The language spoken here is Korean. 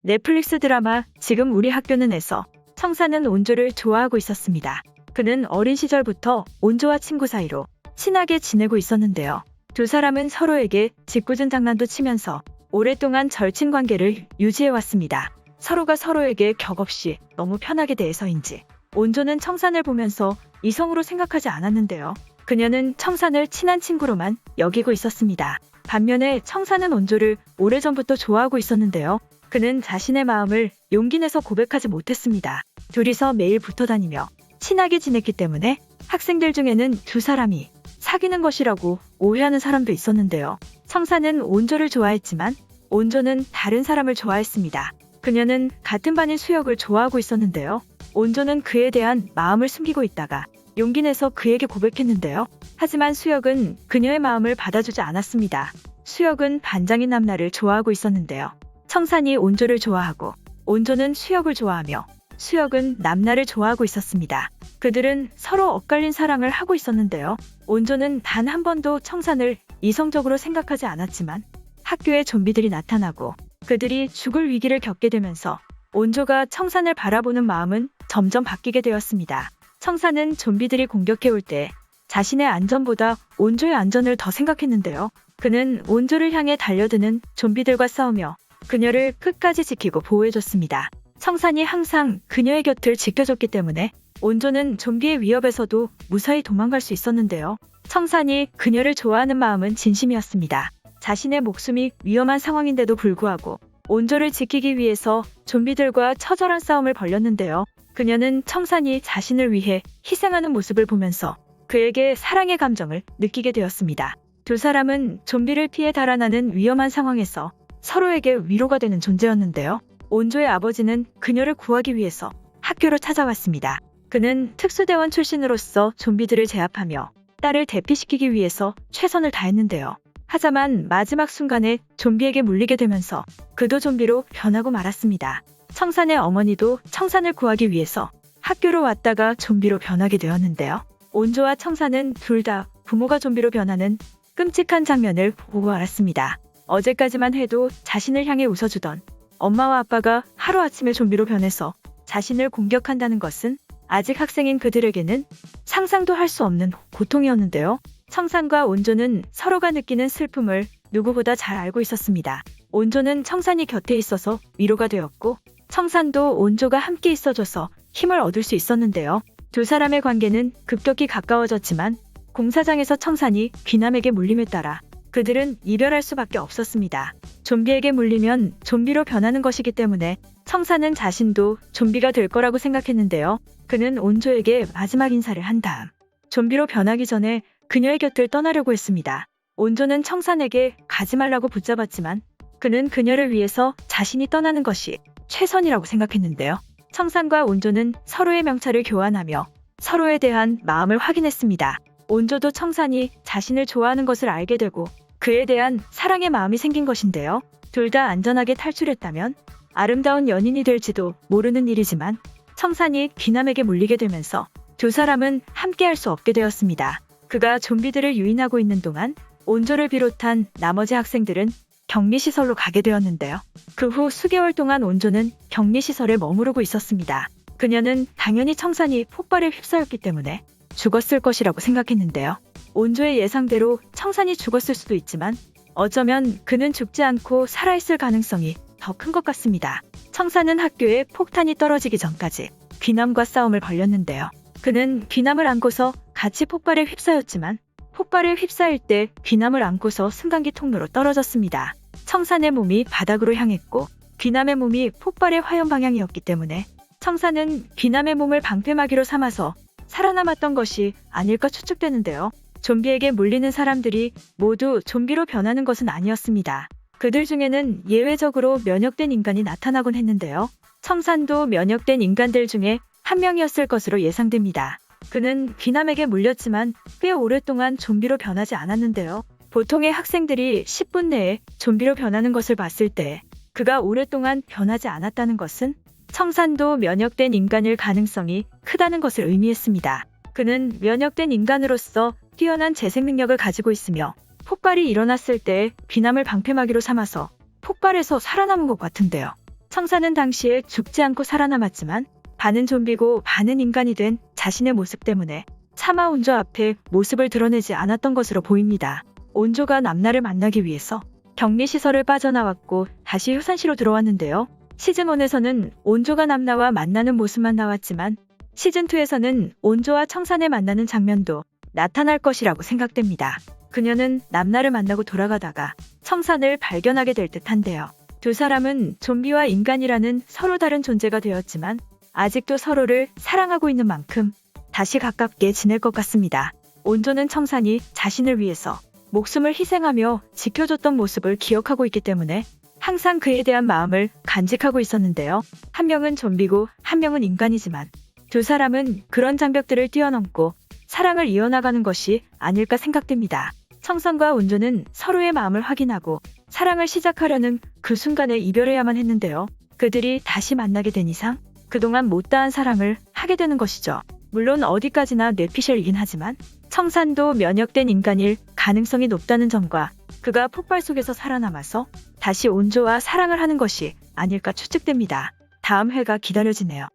넷플릭스 드라마 지금 우리 학교는에서 청사는 온조를 좋아하고 있었습니다. 그는 어린 시절부터 온조와 친구 사이로 친하게 지내고 있었는데요. 두 사람은 서로에게 짓궂은 장난도 치면서 오랫동안 절친 관계를 유지해왔습니다. 서로가 서로에게 격없이 너무 편하게 대해서인지 온조는 청산을 보면서 이성으로 생각하지 않았는데요. 그녀는 청산을 친한 친구로만 여기고 있었습니다. 반면에 청산은 온조를 오래전부터 좋아하고 있었는데요. 그는 자신의 마음을 용기 내서 고백하지 못했습니다. 둘이서 매일 붙어 다니며 친하게 지냈기 때문에 학생들 중에는 두 사람이 사귀는 것이라고 오해하는 사람도 있었는데요. 청사는 온조를 좋아했지만 온조는 다른 사람을 좋아했습니다. 그녀는 같은 반인 수혁을 좋아하고 있었는데요. 온조는 그에 대한 마음을 숨기고 있다가 용기 내서 그에게 고백했는데요. 하지만 수혁은 그녀의 마음을 받아주지 않았습니다. 수혁은 반장인 남나를 좋아하고 있었는데요. 청산이 온조를 좋아하고 온조는 수혁을 좋아하며 수혁은 남나를 좋아하고 있었습니다. 그들은 서로 엇갈린 사랑을 하고 있었는데요. 온조는 단 한 번도 청산을 이성적으로 생각하지 않았지만 학교에 좀비들이 나타나고 그들이 죽을 위기를 겪게 되면서 온조가 청산을 바라보는 마음은 점점 바뀌게 되었습니다. 청산은 좀비들이 공격해올 때 자신의 안전보다 온조의 안전을 더 생각했는데요. 그는 온조를 향해 달려드는 좀비들과 싸우며 그녀를 끝까지 지키고 보호해줬습니다. 청산이 항상 그녀의 곁을 지켜줬기 때문에 온조는 좀비의 위협에서도 무사히 도망갈 수 있었는데요. 청산이 그녀를 좋아하는 마음은 진심이었습니다. 자신의 목숨이 위험한 상황인데도 불구하고 온조를 지키기 위해서 좀비들과 처절한 싸움을 벌였는데요. 그녀는 청산이 자신을 위해 희생하는 모습을 보면서 그에게 사랑의 감정을 느끼게 되었습니다. 두 사람은 좀비를 피해 달아나는 위험한 상황에서 서로에게 위로가 되는 존재였는데요. 온조의 아버지는 그녀를 구하기 위해서 학교로 찾아왔습니다. 그는 특수대원 출신으로서 좀비들을 제압하며 딸을 대피시키기 위해서 최선을 다했는데요. 하지만 마지막 순간에 좀비에게 물리게 되면서 그도 좀비로 변하고 말았습니다. 청산의 어머니도 청산을 구하기 위해서 학교로 왔다가 좀비로 변하게 되었는데요. 온조와 청산은 둘 다 부모가 좀비로 변하는 끔찍한 장면을 보고 알았습니다. 어제까지만 해도 자신을 향해 웃어주던 엄마와 아빠가 하루아침에 좀비로 변해서 자신을 공격한다는 것은 아직 학생인 그들에게는 상상도 할 수 없는 고통이었는데요. 청산과 온조는 서로가 느끼는 슬픔을 누구보다 잘 알고 있었습니다. 온조는 청산이 곁에 있어서 위로가 되었고 청산도 온조가 함께 있어줘서 힘을 얻을 수 있었는데요. 두 사람의 관계는 급격히 가까워졌지만 공사장에서 청산이 귀남에게 물림에 따라 그들은 이별할 수밖에 없었습니다. 좀비에게 물리면 좀비로 변하는 것이기 때문에 청산은 자신도 좀비가 될 거라고 생각했는데요. 그는 온조에게 마지막 인사를 한 다음 좀비로 변하기 전에 그녀의 곁을 떠나려고 했습니다. 온조는 청산에게 가지 말라고 붙잡았지만 그는 그녀를 위해서 자신이 떠나는 것이 최선이라고 생각했는데요. 청산과 온조는 서로의 명찰을 교환하며 서로에 대한 마음을 확인했습니다. 온조도 청산이 자신을 좋아하는 것을 알게 되고 그에 대한 사랑의 마음이 생긴 것인데요. 둘 다 안전하게 탈출했다면 아름다운 연인이 될지도 모르는 일이지만 청산이 귀남에게 물리게 되면서 두 사람은 함께할 수 없게 되었습니다. 그가 좀비들을 유인하고 있는 동안 온조를 비롯한 나머지 학생들은 격리시설로 가게 되었는데요. 그 후 수개월 동안 온조는 격리시설에 머무르고 있었습니다. 그녀는 당연히 청산이 폭발에 휩싸였기 때문에 죽었을 것이라고 생각했는데요. 온조의 예상대로 청산이 죽었을 수도 있지만 어쩌면 그는 죽지 않고 살아있을 가능성이 더 큰 것 같습니다. 청산은 학교에 폭탄이 떨어지기 전까지 귀남과 싸움을 벌였는데요. 그는 귀남을 안고서 같이 폭발에 휩싸였지만 폭발에 휩싸일 때 귀남을 안고서 승강기 통로로 떨어졌습니다. 청산의 몸이 바닥으로 향했고 귀남의 몸이 폭발의 화염 방향이었기 때문에 청산은 귀남의 몸을 방패막이로 삼아서 살아남았던 것이 아닐까 추측되는데요. 좀비에게 물리는 사람들이 모두 좀비로 변하는 것은 아니었습니다. 그들 중에는 예외적으로 면역된 인간이 나타나곤 했는데요. 청산도 면역된 인간들 중에 한 명이었을 것으로 예상됩니다. 그는 귀남에게 물렸지만 꽤 오랫동안 좀비로 변하지 않았는데요. 보통의 학생들이 10분 내에 좀비로 변하는 것을 봤을 때 그가 오랫동안 변하지 않았다는 것은 청산도 면역된 인간일 가능성이 크다는 것을 의미했습니다. 그는 면역된 인간으로서 뛰어난 재생 능력을 가지고 있으며 폭발이 일어났을 때 귀남을 방패막이로 삼아서 폭발해서 살아남은 것 같은데요. 청사는 당시에 죽지 않고 살아남았지만 반은 좀비고 반은 인간이 된 자신의 모습 때문에 차마 온조 앞에 모습을 드러내지 않았던 것으로 보입니다. 온조가 남나를 만나기 위해서 격리시설을 빠져나왔고 다시 효산시로 들어왔는데요. 시즌1에서는 온조가 남나와 만나는 모습만 나왔지만 시즌2에서는 온조와 청산을 만나는 장면도 나타날 것이라고 생각됩니다. 그녀는 남나를 만나고 돌아가다가 청산을 발견하게 될 듯한데요. 두 사람은 좀비와 인간이라는 서로 다른 존재가 되었지만 아직도 서로를 사랑하고 있는 만큼 다시 가깝게 지낼 것 같습니다. 온조는 청산이 자신을 위해서 목숨을 희생하며 지켜줬던 모습을 기억하고 있기 때문에 항상 그에 대한 마음을 간직하고 있었는데요. 한 명은 좀비고 한 명은 인간이지만 두 사람은 그런 장벽들을 뛰어넘고 사랑을 이어나가는 것이 아닐까 생각됩니다. 청산과 온조는 서로의 마음을 확인하고 사랑을 시작하려는 그 순간에 이별해야만 했는데요. 그들이 다시 만나게 된 이상 그동안 못다한 사랑을 하게 되는 것이죠. 물론 어디까지나 뇌피셜이긴 하지만 청산도 면역된 인간일 가능성이 높다는 점과 그가 폭발 속에서 살아남아서 다시 온조와 사랑을 하는 것이 아닐까 추측됩니다. 다음 회가 기다려지네요.